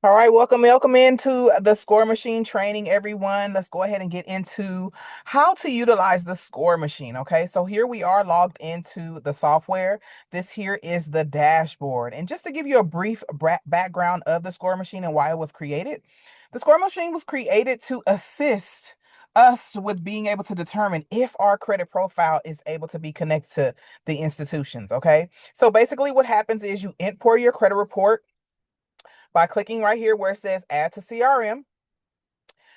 All right, welcome into the score machine training, everyone. Let's go ahead and get into how to utilize the score machine. Okay, so here we are logged into the software. This here is the dashboard. And just to give you a brief background of the score machine and why it was created, the score machine was created to assist us with being able to determine if our credit profile is able to be connected to the institutions. Okay, so basically what happens is you import your credit report by clicking right here where it says add to CRM.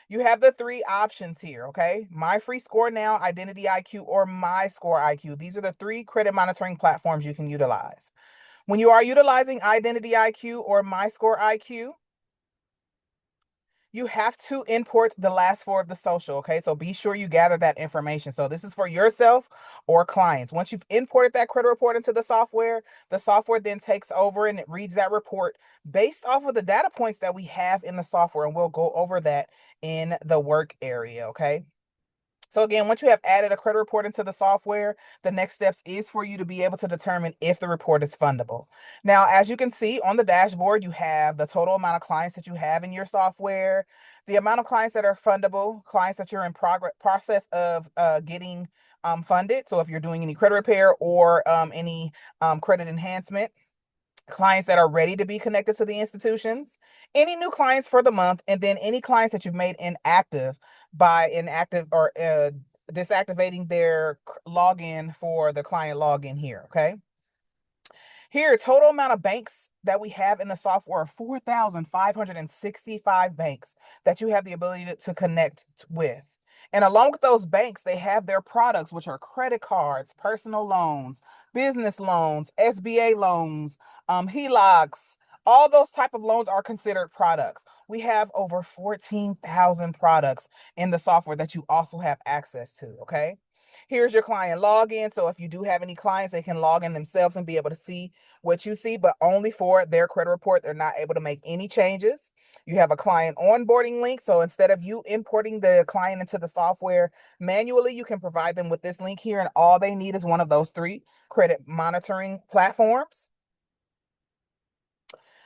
You have the three options here, okay? My Free Score Now, Identity IQ, or My Score IQ. These are the three credit monitoring platforms you can utilize. When you are utilizing Identity IQ or My Score IQ, you have to import the last four of the social, okay? So be sure you gather that information. So this is for yourself or clients. Once you've imported that credit report into the software then takes over and it reads that report based off of the data points that we have in the software. And we'll go over that in the work area, okay? So again, once you have added a credit report into the software, the next steps is for you to be able to determine if the report is fundable. Now, as you can see on the dashboard, you have the total amount of clients that you have in your software, the amount of clients that are fundable, clients that you're in process of getting funded. So if you're doing any credit repair or any credit enhancement, clients that are ready to be connected to the institutions, any new clients for the month, and then any clients that you've made inactive by inactive or disactivating their login for the client login here. Okay. Here, total amount of banks that we have in the software are 4,565 banks that you have the ability to connect with. And along with those banks, they have their products, which are credit cards, personal loans, business loans, SBA loans, HELOCs. All those type of loans are considered products. We have over 14,000 products in the software that you also have access to. Okay. Here's your client login. So if you do have any clients, they can log in themselves and be able to see what you see, but only for their credit report. They're not able to make any changes. You have a client onboarding link. So instead of you importing the client into the software manually, you can provide them with this link here, and all they need is one of those three credit monitoring platforms.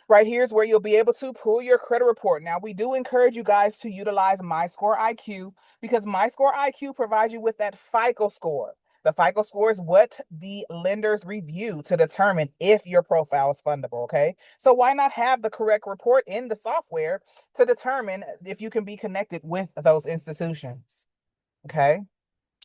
Right here is where you'll be able to pull your credit report. Now, we do encourage you guys to utilize MyScore IQ because MyScore IQ provides you with that FICO score. The FICO score is what the lenders review to determine if your profile is fundable, okay? So why not have the correct report in the software to determine if you can be connected with those institutions, okay?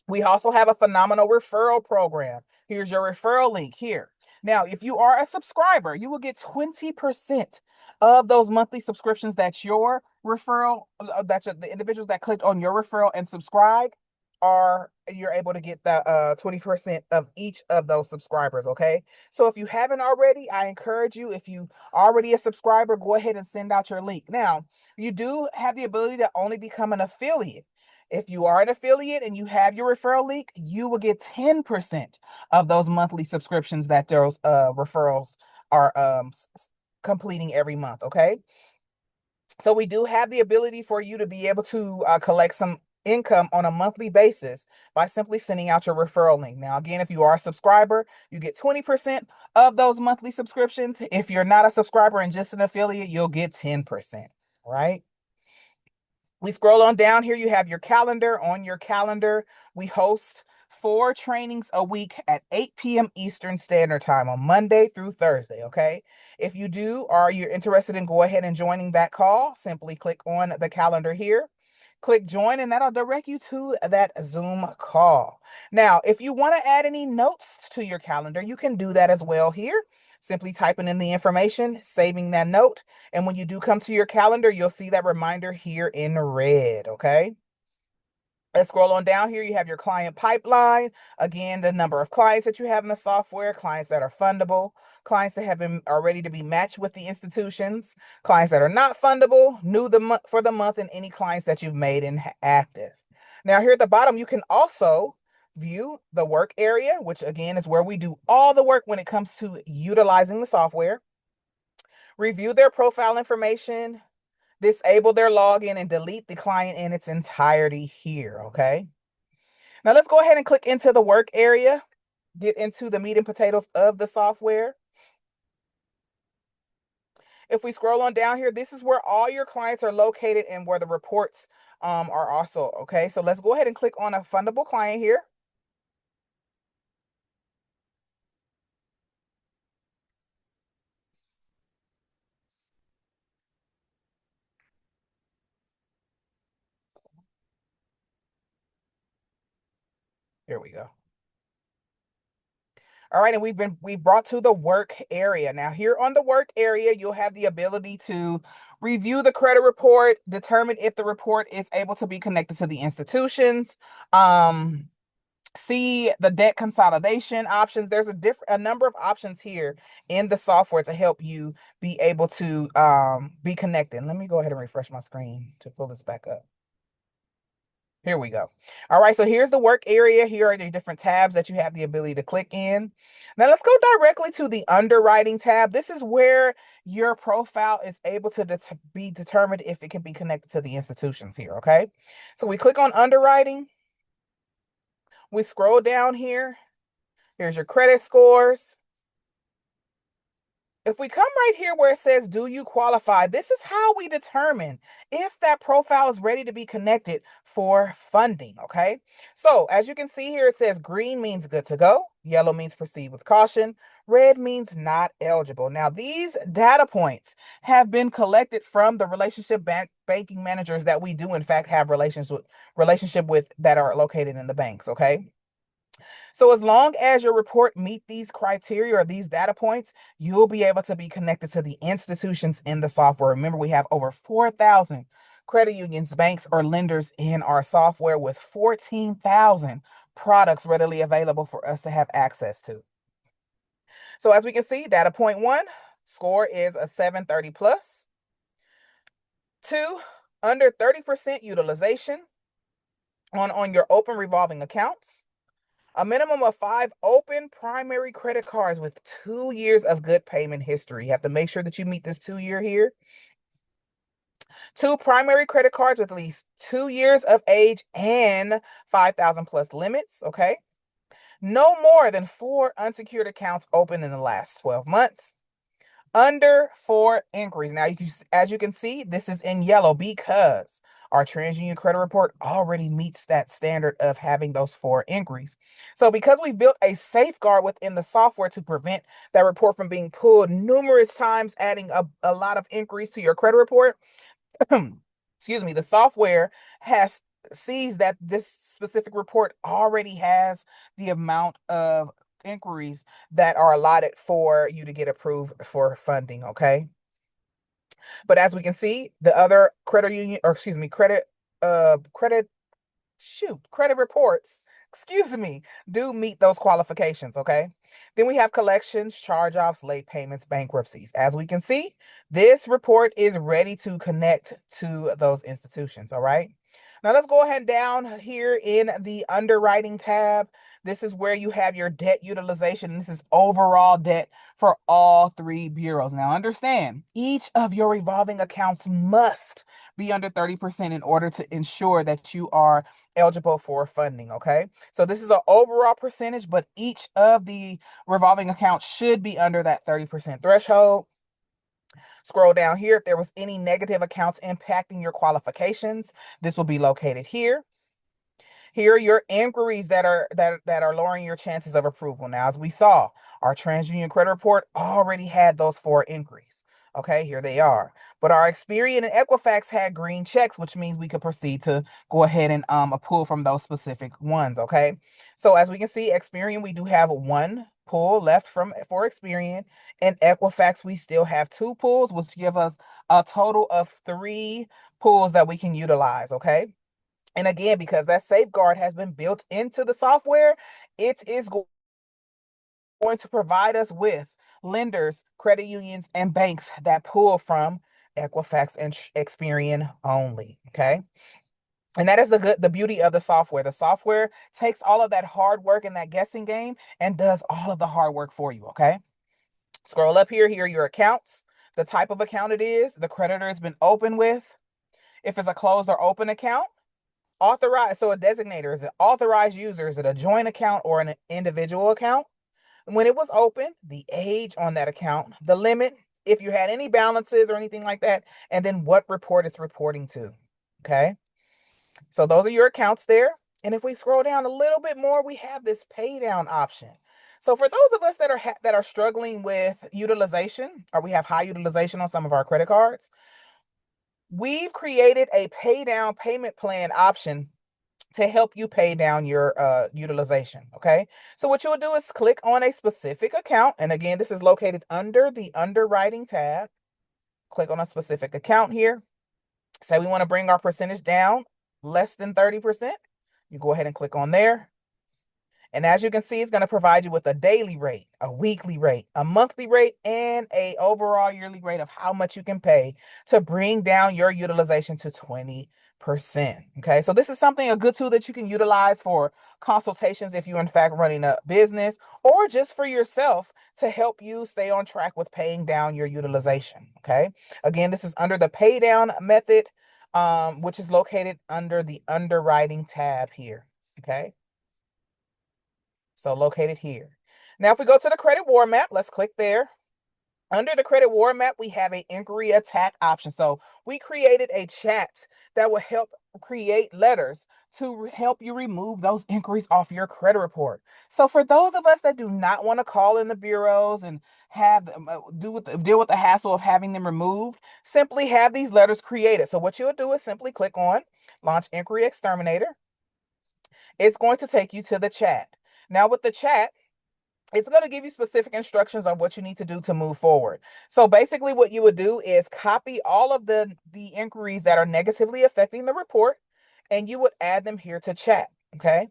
We also have a phenomenal referral program. Here's your referral link here. Now, if you are a subscriber, you will get 20% of those monthly subscriptions that your referral, the individuals that clicked on your referral and subscribe are, you're able to get the 20% of each of those subscribers. Okay. So if you haven't already, I encourage you, if you already a subscriber, go ahead and send out your link. Now, you do have the ability to only become an affiliate. If you are an affiliate and you have your referral link, you will get 10% of those monthly subscriptions that those referrals are completing every month. Okay. So we do have the ability for you to be able to collect some income on a monthly basis by simply sending out your referral link. Now, again, if you are a subscriber, you get 20% of those monthly subscriptions. If you're not a subscriber and just an affiliate, you'll get 10%. Right. We scroll on down here. You have your calendar. On your calendar, we host 4 trainings a week at 8 p.m. Eastern Standard Time on Monday through Thursday. Okay. If you do, or you're interested in go ahead and joining that call, simply click on the calendar here. Click join, and that'll direct you to that Zoom call. Now, if you want to add any notes to your calendar, you can do that as well here. Simply typing in the information, saving that note, and when you do come to your calendar, you'll see that reminder here in red, okay? Let's scroll on down here. You have your client pipeline. Again, the number of clients that you have in the software, clients that are fundable, clients that have been are ready to be matched with the institutions, clients that are not fundable, new the month for the month, and any clients that you've made inactive. Now, here at the bottom, you can also view the work area, which again is where we do all the work when it comes to utilizing the software. Review their profile information, disable their login, and delete the client in its entirety here, okay? Now let's go ahead and click into the work area, get into the meat and potatoes of the software. If we scroll on down here, this is where all your clients are located and where the reports are also, okay? So let's go ahead and click on a fundable client here. Here we go. All right, and we've brought to the work area. Now, here on the work area, you'll have the ability to review the credit report, determine if the report is able to be connected to the institutions, see the debt consolidation options. There's a number of options here in the software to help you be able to be connected. Let me go ahead and refresh my screen to pull this back up. Here we go. All right, so here's the work area. Here are the different tabs that you have the ability to click in. Now let's go directly to the underwriting tab. This is where your profile is able to be determined if it can be connected to the institutions here, okay? So we click on underwriting. We scroll down here. Here's your credit scores. If we come right here where it says, do you qualify? This is how we determine if that profile is ready to be connected for funding, okay? So as you can see here, it says green means good to go. Yellow means proceed with caution. Red means not eligible. Now, these data points have been collected from the relationship banking managers that we do, in fact, have relationship with that are located in the banks, okay? So as long as your report meet these criteria or these data points, you'll be able to be connected to the institutions in the software. Remember, we have over 4,000 credit unions, banks, or lenders in our software with 14,000 products readily available for us to have access to. So as we can see, data point 1, score is a 730 plus. 2, under 30% utilization on your open revolving accounts. A minimum of 5 open primary credit cards with 2 years of good payment history. You have to make sure that you meet this 2-year here. 2 primary credit cards with at least 2 years of age and 5,000 plus limits, okay? No more than 4 unsecured accounts open in the last 12 months. Under 4 inquiries. Now, as you can see, this is in yellow because our TransUnion credit report already meets that standard of having those 4 inquiries. So because we built a safeguard within the software to prevent that report from being pulled numerous times, adding a lot of inquiries to your credit report, excuse me, the software sees that this specific report already has the amount of inquiries that are allotted for you to get approved for funding, okay? But as we can see, the other credit union, or excuse me, credit reports, excuse me, do meet those qualifications, okay? Then we have collections, charge-offs, late payments, bankruptcies. As we can see, this report is ready to connect to those institutions, all right? Now let's go ahead down here in the underwriting tab. This is where you have your debt utilization. This is overall debt for all 3 bureaus. Now understand, each of your revolving accounts must be under 30% in order to ensure that you are eligible for funding, okay? So this is an overall percentage, but each of the revolving accounts should be under that 30% threshold. Scroll down here. If there was any negative accounts impacting your qualifications, this will be located here. Here are your inquiries that are lowering your chances of approval. Now, as we saw, our TransUnion credit report already had those 4 inquiries. Okay, here they are. But our Experian and Equifax had green checks, which means we could proceed to go ahead and pull from those specific ones. Okay, so as we can see, Experian, we do have 1 pull left for Experian, and Equifax, we still have 2 pulls, which give us a total of 3 pulls that we can utilize. Okay. And again, because that safeguard has been built into the software, it is going to provide us with lenders, credit unions, and banks that pull from Equifax and Experian only. Okay. And that is the beauty of the software. The software takes all of that hard work and that guessing game and does all of the hard work for you. Okay. Scroll up here. Here are your accounts, the type of account it is, the creditor has been open with, if it's a closed or open account. Authorized, so a designator, is an authorized user, is it a joint account or an individual account? When it was open, the age on that account, the limit, if you had any balances or anything like that, and then what report it's reporting to. Okay. So those are your accounts there. And if we scroll down a little bit more, we have this pay down option. So for those of us that are struggling with utilization, or we have high utilization on some of our credit cards, we've created a pay down payment plan option to help you pay down your utilization. Okay. So what you'll do is click on a specific account. And again, this is located under the underwriting tab. Click on a specific account here. Say we want to bring our percentage down less than 30%. You go ahead and click on there. And as you can see, it's going to provide you with a daily rate, a weekly rate, a monthly rate, and a overall yearly rate of how much you can pay to bring down your utilization to 20%. Okay, so this is a good tool that you can utilize for consultations if you're in fact running a business, or just for yourself to help you stay on track with paying down your utilization. Okay, again, this is under the pay down method, which is located under the underwriting tab here. Okay. So located here. Now, if we go to the credit war map, let's click there. Under the credit war map, we have an inquiry attack option. So we created a chat that will help create letters to help you remove those inquiries off your credit report. So for those of us that do not want to call in the bureaus and have deal with the hassle of having them removed, simply have these letters created. So what you'll do is simply click on Launch Inquiry Exterminator. It's going to take you to the chat. Now with the chat, it's going to give you specific instructions on what you need to do to move forward. So basically what you would do is copy all of the inquiries that are negatively affecting the report, and you would add them here to chat. Okay.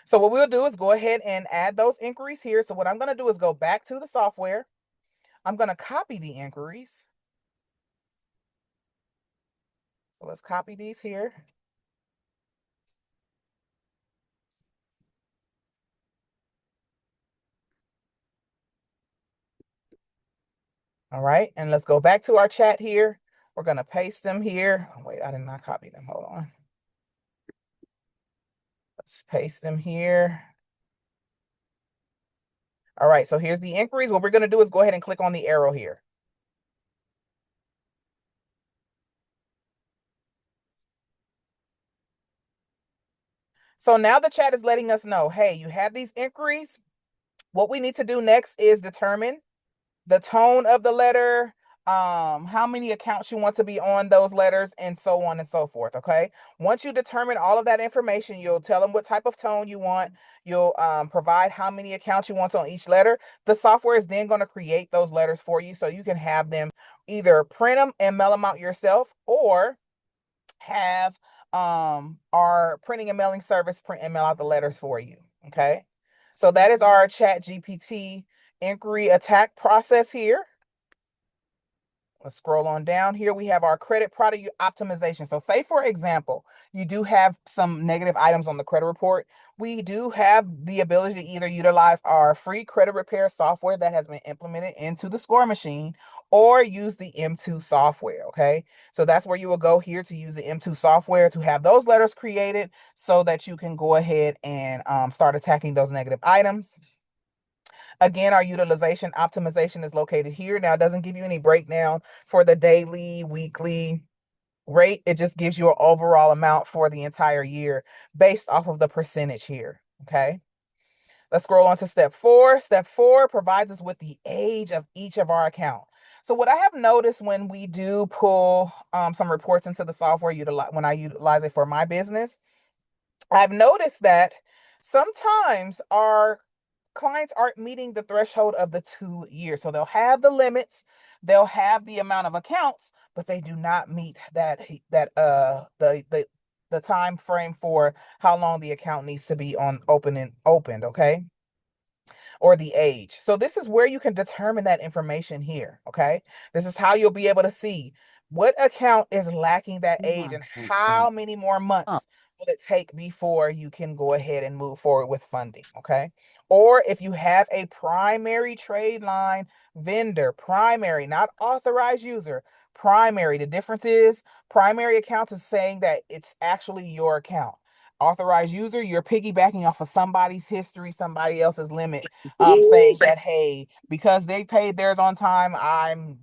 So what we'll do is go ahead and add those inquiries here. So what I'm going to do is go back to the software. I'm going to copy the inquiries. So let's copy these here. All right, and let's go back to our chat here. We're going to paste them here. Wait, I did not copy them. Hold on. Let's paste them here. All right, so here's the inquiries. What we're going to do is go ahead and click on the arrow here. So now the chat is letting us know, hey, you have these inquiries. What we need to do next is determine the tone of the letter, how many accounts you want to be on those letters, and so on and so forth. Okay. Once you determine all of that information, you'll tell them what type of tone you want. You'll provide how many accounts you want on each letter. The software is then going to create those letters for you, so you can have them either print them and mail them out yourself, or have our printing and mailing service print and mail out the letters for you. Okay. So that is our Chat GPT inquiry attack process here. Let's scroll on down here. We have our credit product optimization. So say, for example, you do have some negative items on the credit report. We do have the ability to either utilize our free credit repair software that has been implemented into the score machine, or use the M2 software. Okay. So that's where you will go here to use the M2 software to have those letters created so that you can go ahead and start attacking those negative items. Again, our utilization optimization is located here. Now, it doesn't give you any breakdown for the daily, weekly rate. It just gives you an overall amount for the entire year based off of the percentage here. Okay. Let's scroll on to step 4. Step 4 provides us with the age of each of our account. So what I have noticed when we do pull some reports into the software, when I utilize it for my business, I've noticed that sometimes our clients aren't meeting the threshold of the 2 years. So they'll have the limits, they'll have the amount of accounts, but they do not meet the time frame for how long the account needs to be opened, okay? Or the age. So this is where you can determine that information here, okay? This is how you'll be able to see what account is lacking that age and how many more months will it take before you can go ahead and move forward with funding, okay? Or if you have a primary trade line vendor, primary, not authorized user, primary. The difference is primary accounts is saying that it's actually your account. Authorized user, you're piggybacking off of somebody's history, somebody else's limit, saying that, hey, because they paid theirs on time, I'm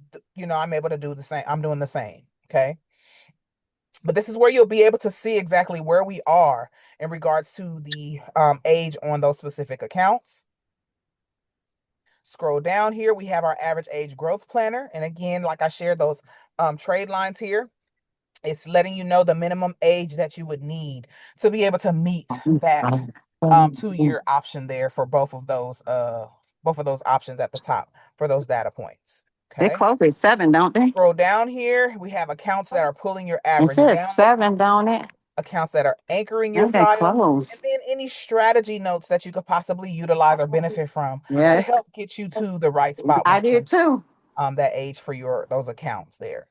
able to do the same. I'm doing the same. Okay. But this is where you'll be able to see exactly where we are in regards to the age on those specific accounts. Scroll down here, we have our average age growth planner. And again, like I shared those trade lines here, it's letting you know the minimum age that you would need to be able to meet that 2-year option there for both of those options at the top for those data points. They Okay. close at 7, don't they? Scroll down here, we have accounts that are pulling your It average says down, 7, don't it? accounts that are anchoring your And they file, and close. then any strategy notes that you could possibly utilize or benefit from to Yes, help get you to the right spot when I it did comes to too. that age for those accounts there.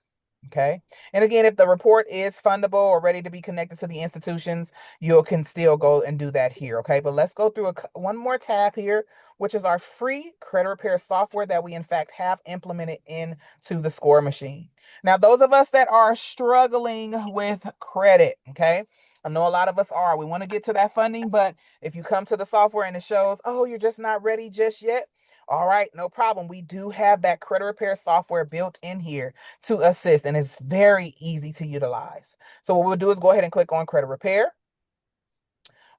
Okay. And again, if the report is fundable or ready to be connected to the institutions, you can still go and do that here. Okay. But let's go through one more tab here, which is our free credit repair software that we in fact have implemented into the score machine. Now, those of us that are struggling with credit, okay, I know a lot of us are. We want to get to that funding, but if you come to the software and it shows, oh, you're just not ready just yet. All right, no problem. We do have that credit repair software built in here to assist, and it's very easy to utilize. So what we'll do is go ahead and click on credit repair.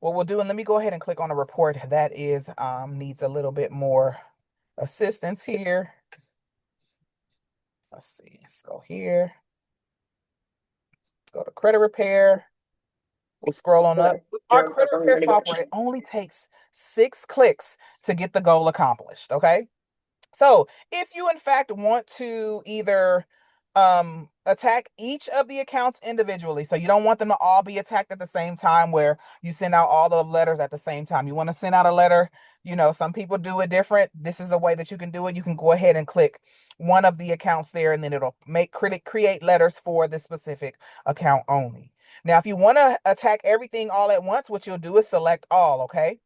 What we'll do, and let me go ahead and click on a report that is needs a little bit more assistance here. Let's see. Let's go here. Go to credit repair. We'll scroll on up. Our credit repair software, it only takes 6 clicks to get the goal accomplished. Okay. So if you in fact want to either attack each of the accounts individually, so you don't want them to all be attacked at the same time where you send out all the letters at the same time. You want to send out a letter, some people do it different. This is a way that you can do it. You can go ahead and click one of the accounts there, and then it'll create letters for this specific account only. Now, if you want to attack everything all at once, what you'll do is select all, okay?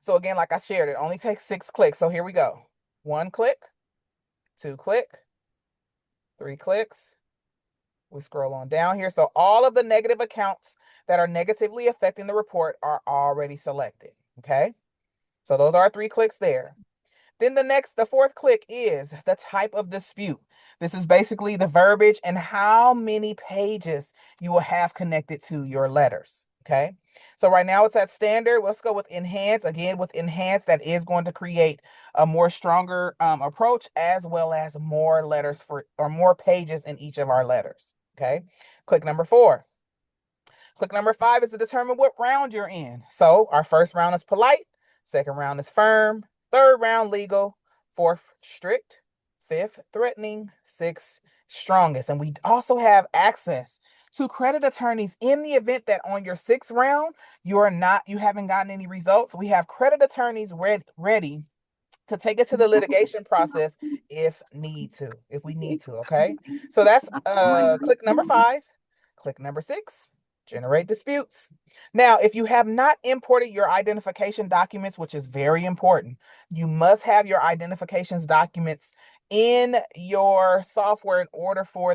So again, like I shared, it only takes 6 clicks. So here we go. 1 click, 2 click, 3 clicks. We scroll on down here. So all of the negative accounts that are negatively affecting the report are already selected. Okay. So those are 3 clicks there. Then the fourth click is the type of dispute. This is basically the verbiage and how many pages you will have connected to your letters. Okay. So right now it's at standard. Let's go with enhance. Again, with enhance, that is going to create a more stronger approach, as well as more letters or more pages in each of our letters. Okay. Click number 4. Click number 5 is to determine what round you're in. So our first round is polite, second round is firm, third round legal, fourth strict, fifth threatening, sixth strongest. And we also have access to credit attorneys in the event that on your 6th round you haven't gotten any results. We have credit attorneys ready to take it to the litigation process if we need to. Okay. So that's click number 5. Click number 6, generate disputes. Now, if you have not imported your identification documents, which is very important, you must have your identifications documents in your software in order for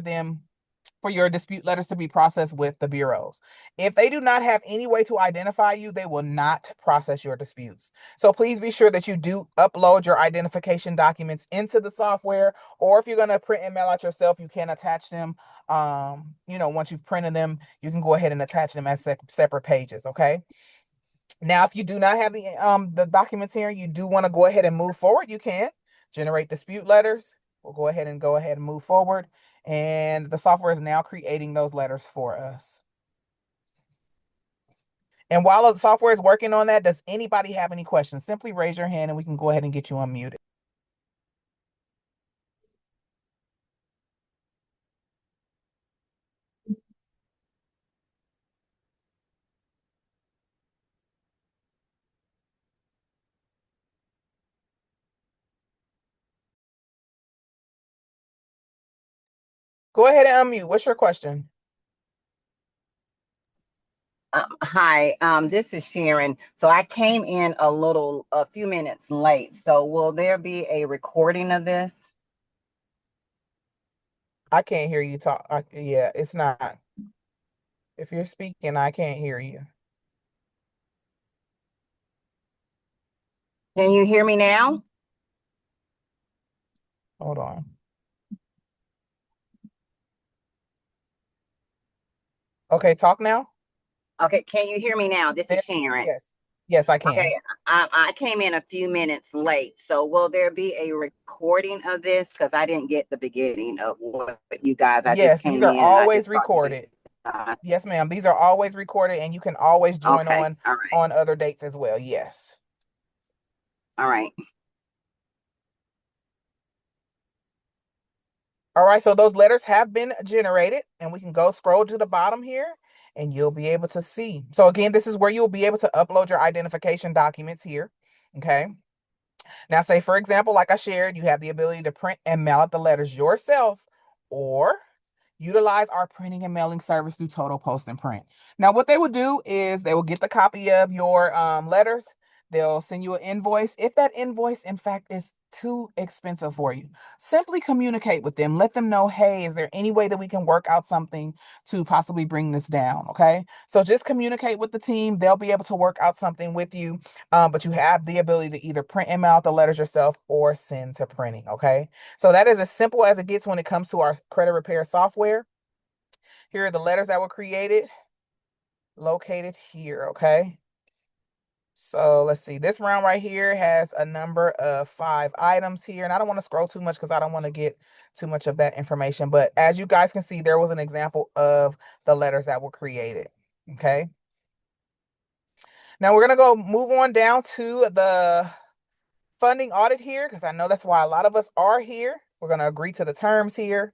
your dispute letters to be processed with the bureaus. If they do not have any way to identify you, they will not process your disputes. So please be sure that you do upload your identification documents into the software, or if you're going to print and mail out yourself, you can attach them. Once you've printed them, you can go ahead and attach them as separate pages. Okay. Now, if you do not have the documents here, you do want to go ahead and move forward, you can generate dispute letters. We'll go ahead and move forward. And the software is now creating those letters for us. And while the software is working on that, does anybody have any questions? Simply raise your hand and we can go ahead and get you unmuted. Go ahead and unmute. What's your question? Hi, this is Sharon. So I came in a few minutes late. So will there be a recording of this? I can't hear you talk. Yeah, it's not If you're speaking, I can't hear you. Can you hear me now? Hold on. Okay, talk now. Okay, can you hear me now? This is There- Sharon. Yes. Yes, I can. Okay, I came in a few minutes late, so will there be a recording of this? Because I didn't get the beginning of what you guys, I just Yes, these came are in and I always just saw you recorded. guys. Yes, ma'am. These are always recorded, and you can always join Okay, all right, on other dates as well. Yes. all right. All right, so those letters have been generated, and we can go scroll to the bottom here, and you'll be able to see. So again, this is where you'll be able to upload your identification documents here. Okay. Now, say for example, like I shared, you have the ability to print and mail out the letters yourself, or utilize our printing and mailing service through Total Post and Print. Now, what they will do is they will get the copy of your letters. They'll send you an invoice. If that invoice, in fact, is too expensive for you, simply communicate with them. Let them know, hey, is there any way that we can work out something to possibly bring this down? Okay. So just communicate with the team. They'll be able to work out something with you. But you have the ability to either print and mail out the letters yourself or send to printing. Okay. So that is as simple as it gets when it comes to our credit repair software. Here are the letters that were created, located here, okay? So let's see, this round right here has a number of 5 items here, and I don't want to scroll too much because I don't want to get too much of that information, but as you guys can see, there was an example of the letters that were created, okay? Now we're gonna go move on down to the funding audit here, because I know that's why a lot of us are here. We're gonna agree to the terms here.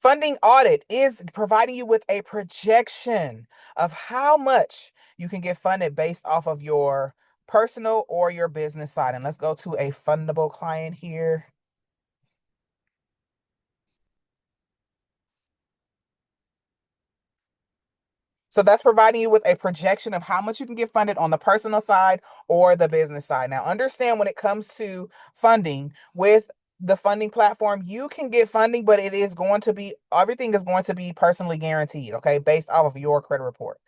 Funding audit is providing you with a projection of how much you can get funded based off of your personal or your business side. And let's go to a fundable client here. So that's providing you with a projection of how much you can get funded on the personal side or the business side. Now, understand when it comes to funding with the funding platform, you can get funding, but it is going to be everything is going to be personally guaranteed, okay, based off of your credit report.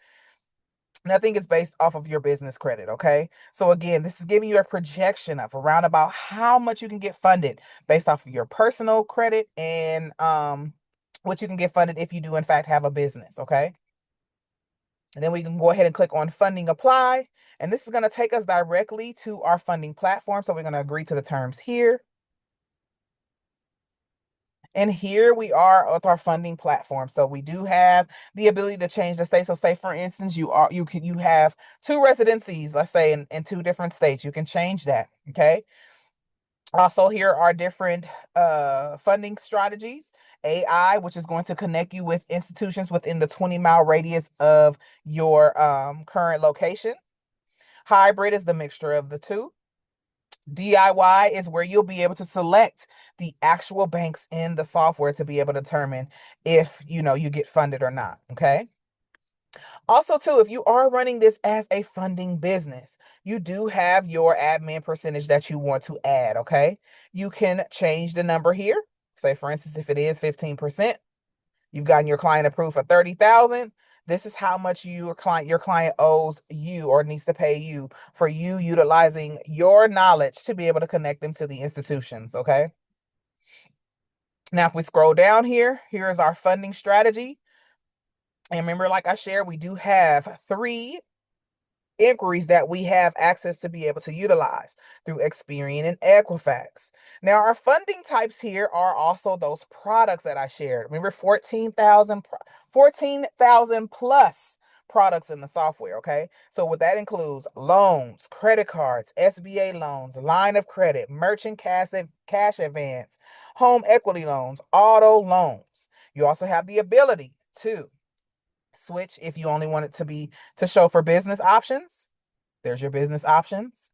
Nothing is based off of your business credit, okay? So again, this is giving you a projection of around about how much you can get funded based off of your personal credit and what you can get funded if you do in fact have a business, okay? And then we can go ahead and click on funding apply, and this is going to take us directly to our funding platform. So we're going to agree to the terms here. And here we are with our funding platform. So we do have the ability to change the state. So say for instance, you have 2 residencies, let's say in 2 different states. You can change that. Okay. Also, here are different funding strategies. AI, which is going to connect you with institutions within the 20-mile radius of your current location. Hybrid is the mixture of the two. DIY is where you'll be able to select the actual banks in the software to be able to determine if you get funded or not. Okay. Also, too, if you are running this as a funding business, you do have your admin percentage that you want to add. Okay. You can change the number here. Say, for instance, if it is 15%, you've gotten your client approved for 30,000. This is how much your client owes you or needs to pay you for you utilizing your knowledge to be able to connect them to the institutions. Okay. Now, if we scroll down here, here is our funding strategy. And remember, like I shared, we do have 3 inquiries that we have access to be able to utilize through Experian and Equifax. Now, our funding types here are also those products that I shared. Remember, 14,000 plus products in the software, okay? So what that includes loans, credit cards, SBA loans, line of credit, merchant cash advance, home equity loans, auto loans. You also have the ability to switch if you only want it to show for business options. There's your business options.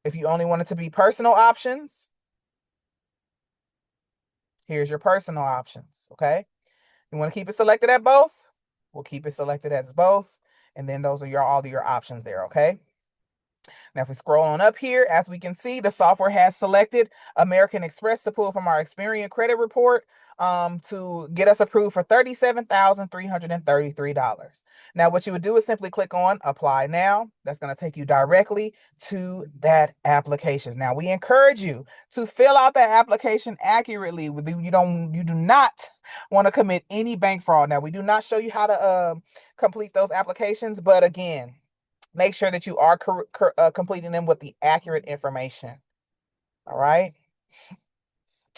If you only want it to be personal options, here's your personal options. Okay. You want to keep it selected at both? We'll keep it selected as both. And then those are all of your options there. Okay. Now, if we scroll on up here, as we can see, the software has selected American Express to pull from our Experian credit report to get us approved for $37,333. Now, what you would do is simply click on Apply Now. That's going to take you directly to that application. Now, we encourage you to fill out that application accurately. You do not want to commit any bank fraud. Now, we do not show you how to complete those applications, but again, make sure that you are completing them with the accurate information. All right.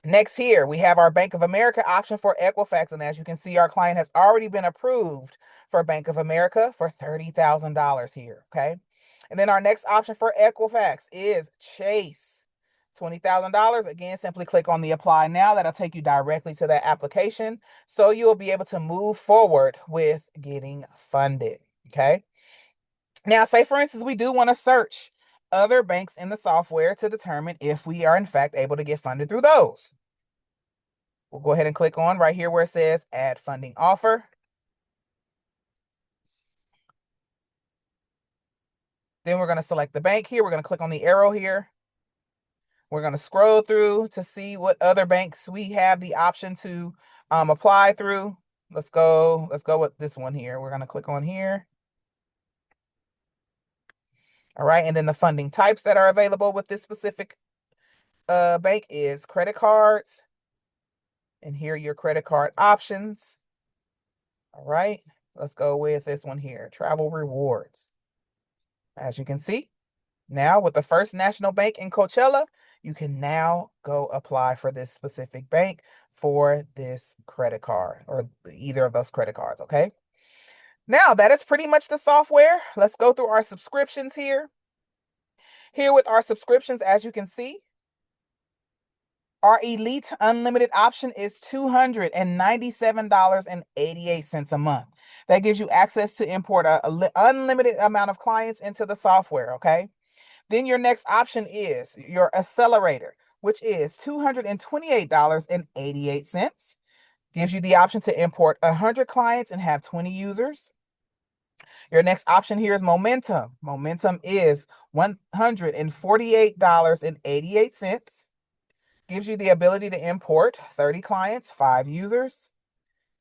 Next here, we have our Bank of America option for Equifax. And as you can see, our client has already been approved for Bank of America for $30,000 here. Okay. And then our next option for Equifax is Chase. $20,000. Again, simply click on the apply now. That'll take you directly to that application. So you'll be able to move forward with getting funded. Okay. Now, say for instance, we do want to search other banks in the software to determine if we are in fact able to get funded through those. We'll go ahead and click on right here where it says add funding offer. Then we're going to select the bank here. We're going to click on the arrow here. We're going to scroll through to see what other banks we have the option to apply through. Let's go with this one here. We're going to click on here. All right, and then the funding types that are available with this specific bank is credit cards. And here are your credit card options. All right, let's go with this one here, travel rewards. As you can see, now with the First National Bank in Coachella, you can now go apply for this specific bank for this credit card or either of those credit cards, okay? Now, that is pretty much the software. Let's go through our subscriptions here. Here with our subscriptions, as you can see, our Elite Unlimited option is $297.88 a month. That gives you access to import an unlimited amount of clients into the software, okay? Then your next option is your Accelerator, which is $228.88. Gives you the option to import 100 clients and have 20 users. Your next option here is Momentum. Momentum is $148.88. Gives you the ability to import 30 clients, 5 users.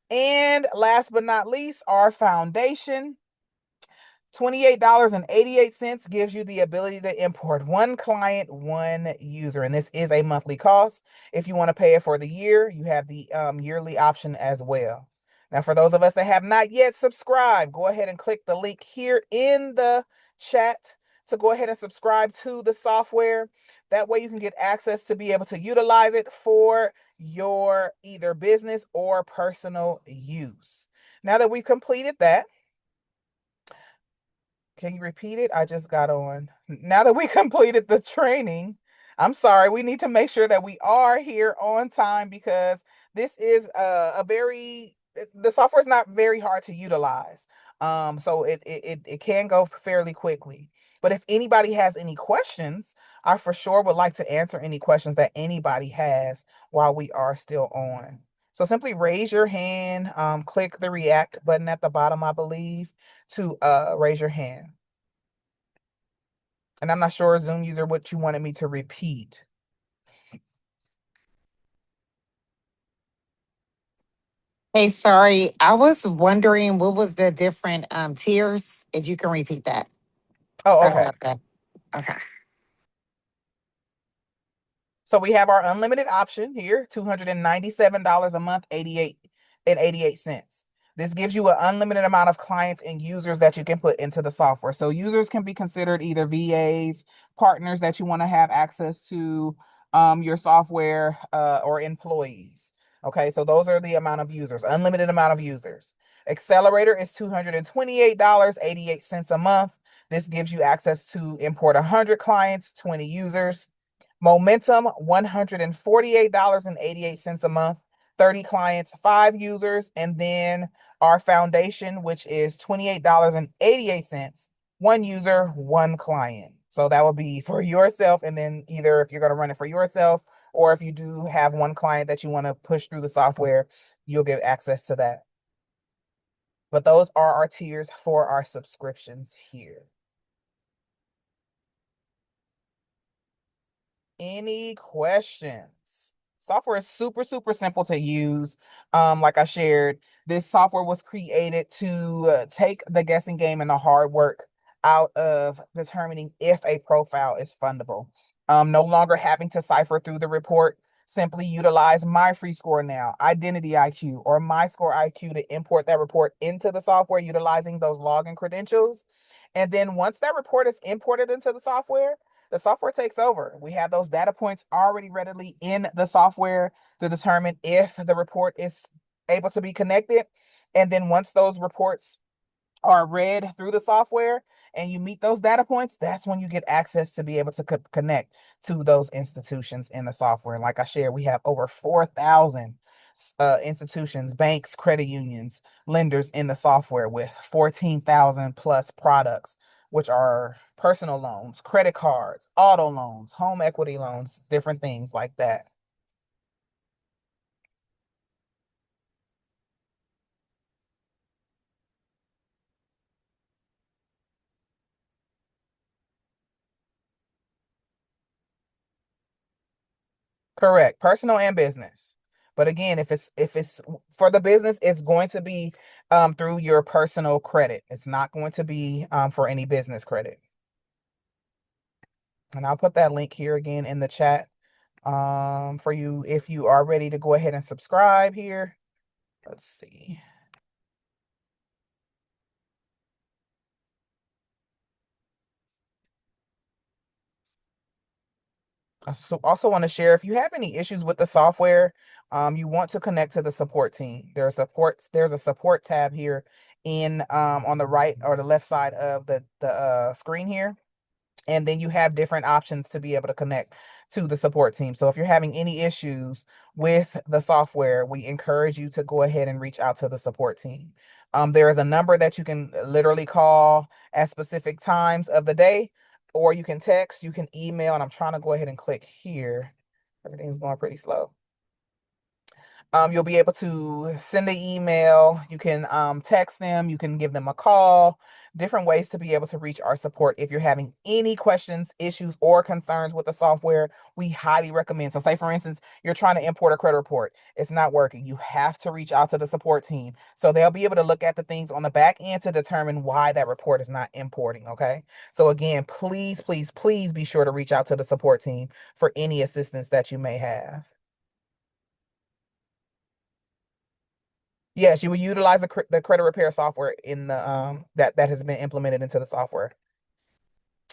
And last but not least, our Foundation, $28.88 gives you the ability to import 1 client, 1 user. And this is a monthly cost. If you want to pay it for the year, you have the yearly option as well. Now, for those of us that have not yet subscribed, go ahead and click the link here in the chat to go ahead and subscribe to the software. That way you can get access to be able to utilize it for your either business or personal use. Now that we've completed that, can you repeat it? I just got on. Now that we completed the training, I'm sorry, we need to make sure that we are here on time because this is the software is not very hard to utilize. So it can go fairly quickly. But if anybody has any questions, I for sure would like to answer any questions that anybody has while we are still on. So simply raise your hand, click the react button at the bottom, I believe, to raise your hand. And I'm not sure, Zoom user, what you wanted me to repeat. Hey, sorry. I was wondering what was the different tiers, if you can repeat that. Oh, Sorry okay. about that. Okay. So we have our unlimited option here, $297 a month, 88 cents. This gives you an unlimited amount of clients and users that you can put into the software. So users can be considered either VAs, partners that you want to have access to your software, or employees. Okay, so those are the amount of users, unlimited amount of users. Accelerator is $228.88 a month. This gives you access to import 100 clients, 20 users. Momentum, $148.88 a month, 30 clients, 5 users. And then our Foundation, which is $28.88, 1 user, 1 client. So that will be for yourself. And then either if you're going to run it for yourself, or if you do have 1 client that you want to push through the software, you'll get access to that. But those are our tiers for our subscriptions here. any questions? Software is super, super simple to use. Like I shared, this software was created to take the guessing game and the hard work out of determining if a profile is fundable. No longer having to cipher through the report. Simply utilize MyFreeScore now, Identity IQ, or MyScore IQ to import that report into the software utilizing those login credentials. And then once that report is imported into the software takes over. We have those data points already readily in the software to determine if the report is able to be connected. And then once those reports are read through the software and you meet those data points, that's when you get access to be able to connect to those institutions in the software. And like I shared, we have over 4,000 institutions, banks, credit unions, lenders in the software with 14,000 plus products, which are personal loans, credit cards, auto loans, home equity loans, different things like that. Correct. Personal and business. But again, if it's for the business, it's going to be through your personal credit. It's not going to be for any business credit. And I'll put that link here again in the chat for you if you are ready to go ahead and subscribe here. Let's see. I also want to share if you have any issues with the software, you want to connect to the support team. There's a support tab here in on the right or the left side of the screen here. And then you have different options to be able to connect to the support team. So if you're having any issues with the software, we encourage you to go ahead and reach out to the support team. There is a number that you can literally call at specific times of the day, or you can text, you can email, and I'm trying to go ahead and click here. Everything's going pretty slow. You'll be able to send an email, you can text them, you can give them a call, different ways to be able to reach our support. If you're having any questions, issues, or concerns with the software, we highly recommend. So say for instance, you're trying to import a credit report, it's not working. You have to reach out to the support team. So they'll be able to look at the things on the back end to determine why that report is not importing, okay? So again, please, please, please be sure to reach out to the support team for any assistance that you may have. Yes, you will utilize the credit repair software in the that has been implemented into the software.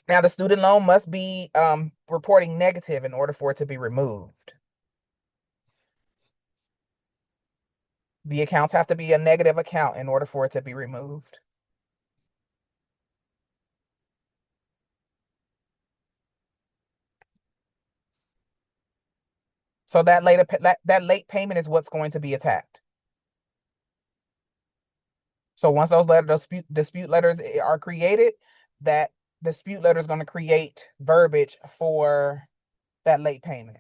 Now, the student loan must be reporting negative in order for it to be removed. The accounts have to be a negative account in order for it to be removed. So that late payment is what's going to be attacked. So once those dispute letters are created, that dispute letter is going to create verbiage for that late payment.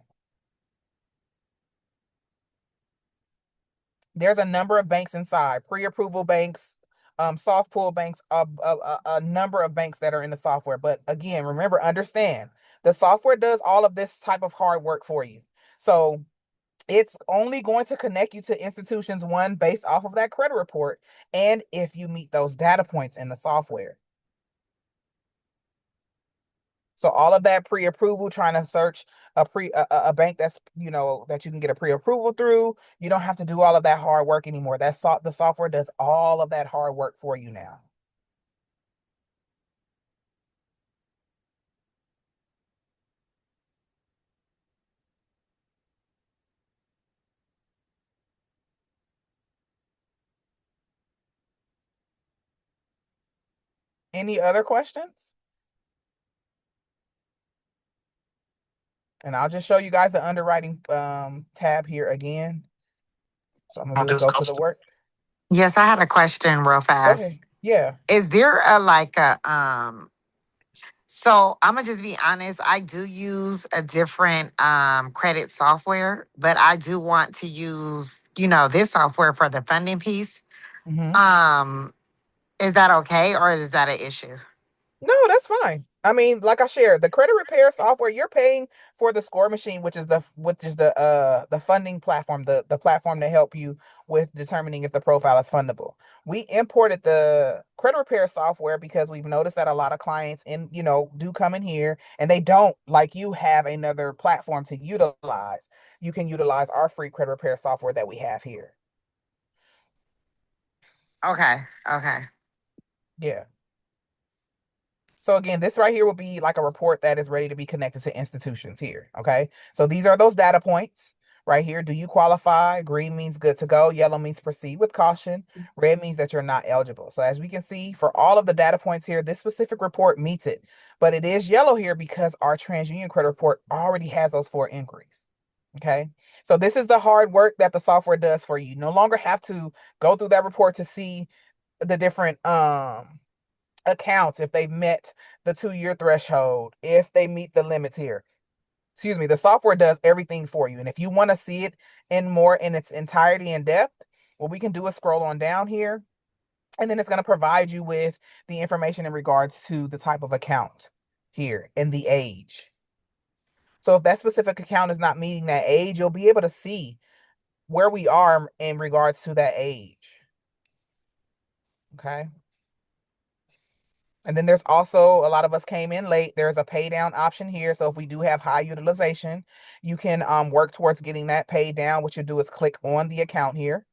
There's a number of banks inside, pre-approval banks, soft pull banks, a number of banks that are in the software. But again, remember, understand the software does all of this type of hard work for you. So it's only going to connect you to institutions, one, based off of that credit report, and if you meet those data points in the software. So all of that pre-approval, trying to search a bank that's that you can get a pre-approval through, you don't have to do all of that hard work anymore. The software does all of that hard work for you now. Any other questions? And I'll just show you guys the underwriting tab here again. So I'm gonna just go to the work. Yes, I had a question real fast. Okay. Yeah. Is there a like a so I'm gonna just be honest, I do use a different credit software, but I do want to use, this software for the funding piece. Mm-hmm. Is that okay or is that an issue? No, that's fine. I mean, like I shared, the credit repair software, you're paying for the score machine, which is the funding platform, the platform to help you with determining if the profile is fundable. We imported the credit repair software because we've noticed that a lot of clients do come in here and they don't, like you, have another platform to utilize. You can utilize our free credit repair software that we have here. Okay. Okay. Yeah. So again, this right here will be like a report that is ready to be connected to institutions here. Okay. So these are those data points right here. Do you qualify? Green means good to go. Yellow means proceed with caution. Red means that you're not eligible. So as we can see, for all of the data points here, this specific report meets it, but it is yellow here because our TransUnion credit report already has those 4 inquiries. Okay. So this is the hard work that the software does for you. You no longer have to go through that report to see the different accounts, if they've met the 2 year threshold, if they meet the limits here. Excuse me, the software does everything for you. And if you want to see it in its entirety and depth, what we can do is scroll on down here, and then it's going to provide you with the information in regards to the type of account here and the age. So if that specific account is not meeting that age, you'll be able to see where we are in regards to that age. Okay. And then there's also, a lot of us came in late. There's a pay down option here. So if we do have high utilization, you can work towards getting that paid down. What you do is click on the account here.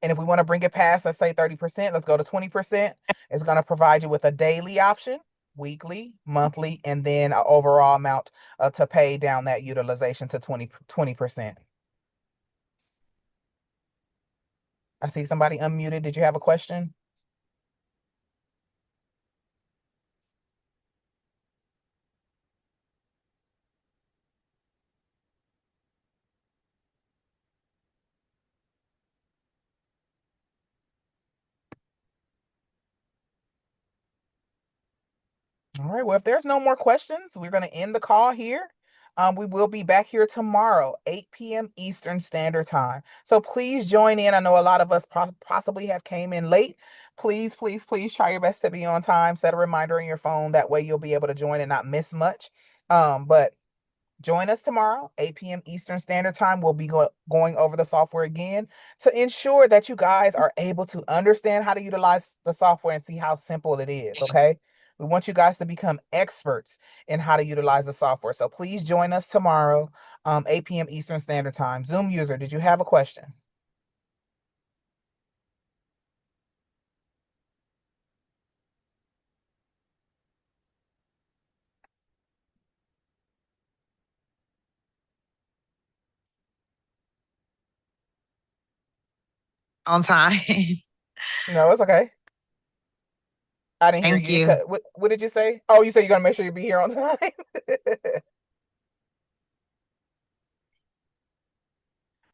And if we want to bring it past, let's say 30%, let's go to 20%. It's going to provide you with a daily option, weekly, monthly, and then an overall amount to pay down that utilization to 20%. I see somebody unmuted. Did you have a question? All right. Well, if there's no more questions, we're going to end the call here. We will be back here tomorrow, 8 p.m. Eastern Standard Time. So please join in. I know a lot of us possibly have came in late. Please, please, please try your best to be on time. Set a reminder on your phone. That way you'll be able to join and not miss much. But join us tomorrow, 8 p.m. Eastern Standard Time. We'll be going over the software again to ensure that you guys are able to understand how to utilize the software and see how simple it is. Okay. We want you guys to become experts in how to utilize the software. So please join us tomorrow, 8 p.m. Eastern Standard Time. Zoom user, did you have a question? On time. No, it's okay. I didn't hear Thank you. you. What did you say? Oh, you said you're going to make sure you be here on time.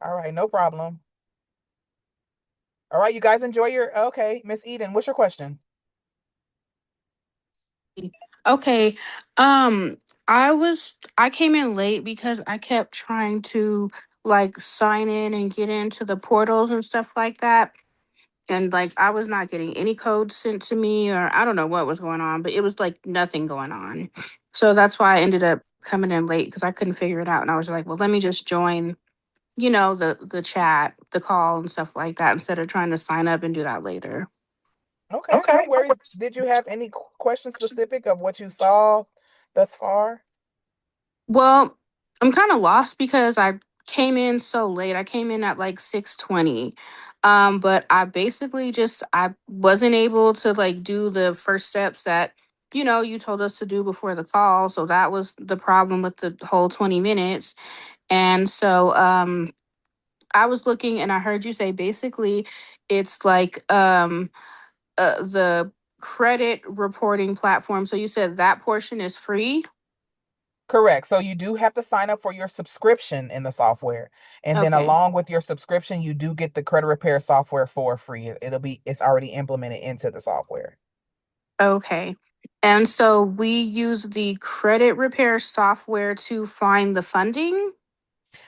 All right, no problem. All right, you guys enjoy your, okay, Miss Eden, what's your question? Okay. Um, I came in late because I kept trying to like sign in and get into the portals and stuff like that. And like I was not getting any codes sent to me, or I don't know what was going on, but it was like nothing going on. So that's why I ended up coming in late because I couldn't figure it out. And I was like, well, let me just join, the chat, the call and stuff like that instead of trying to sign up and do that later. Okay, no worries. Did you have any questions specific of what you saw thus far? Well, I'm kind of lost because I came in so late. I came in at like 6:20. But I basically just I wasn't able to like do the first steps that you told us to do before the call. So that was the problem with the whole 20 minutes. And so I was looking and I heard you say basically it's like the credit reporting platform. So you said that portion is free. Correct. So you do have to sign up for your subscription in the software. And then Okay. along with your subscription, you do get the credit repair software for free. It's already implemented into the software. Okay. And so we use the credit repair software to find the funding.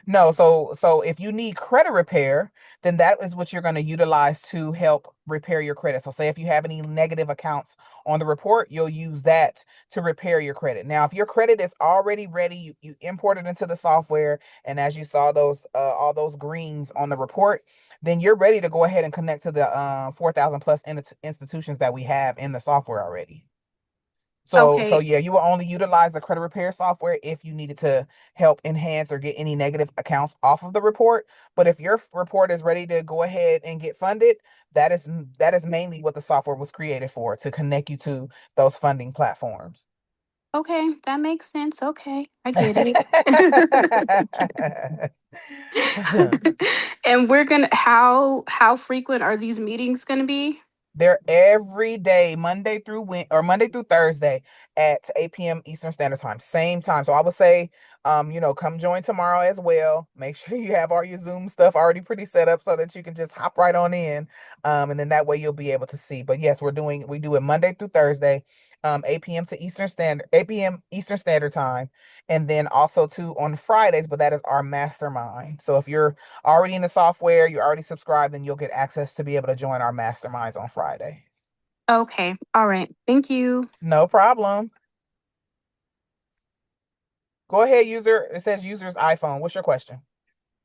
No, so if you need credit repair, then that is what you're going to utilize to help repair your credit. So say if you have any negative accounts on the report, you'll use that to repair your credit. Now, if your credit is already ready, you import it into the software, and as you saw those all those greens on the report, then you're ready to go ahead and connect to the 4,000 plus institutions that we have in the software already. So Okay, yeah, you will only utilize the credit repair software if you needed to help enhance or get any negative accounts off of the report. But if your report is ready to go ahead and get funded, that is mainly what the software was created for, to connect you to those funding platforms. okay, that makes sense. Okay, I get it. And we're gonna how frequent are these meetings gonna be? They're every day, Monday through Thursday at 8 p.m. Eastern Standard Time, same time. So I would say, come join tomorrow as well. Make sure you have all your Zoom stuff already pretty set up so that you can just hop right on in. And then that way you'll be able to see. But yes, we do it Monday through Thursday, 8 p.m. Eastern Standard Time, and then also too on Fridays. But that is our mastermind. So if you're already in the software, you're already subscribed, then you'll get access to be able to join our masterminds on Friday. Okay, all right. Thank you. No problem. Go ahead, user. It says user's iPhone. What's your question?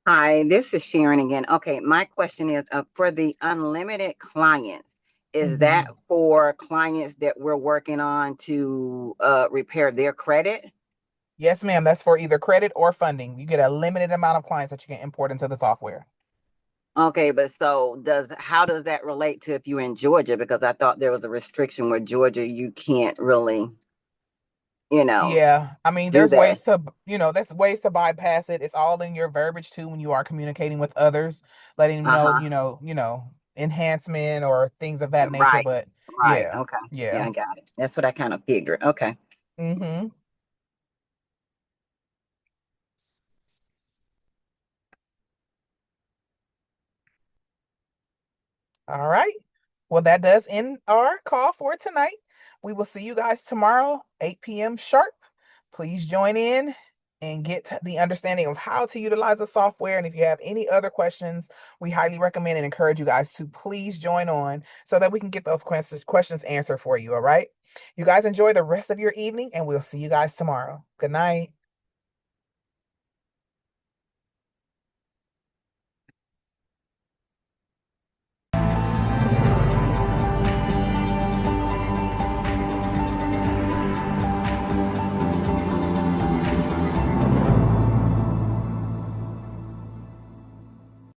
Hi, this is Sharon again. Okay, my question is for the unlimited clients, is that Mhm. for clients that we're working on to repair their credit? Yes, ma'am. That's for either credit or funding. You get a limited amount of clients that you can import into the software. Okay, but so how does that relate to if you're in Georgia? Because I thought there was a restriction where Georgia you can't really, you know, Yeah, I mean, do there's that. ways to, that's ways to bypass it. It's all in your verbiage too when you are communicating with others, letting them know, Uh-huh. enhancement or things of that nature. Right. But Right. yeah, Okay. Yeah, yeah. I got it. That's what I kind of figured. Okay. Mm-hmm. All right. Well, that does end our call for tonight. We will see you guys tomorrow, 8 p.m. sharp. Please join in and get the understanding of how to utilize the software. And if you have any other questions, we highly recommend and encourage you guys to please join on so that we can get those questions answered for you. All right. You guys enjoy the rest of your evening, and we'll see you guys tomorrow. Good night.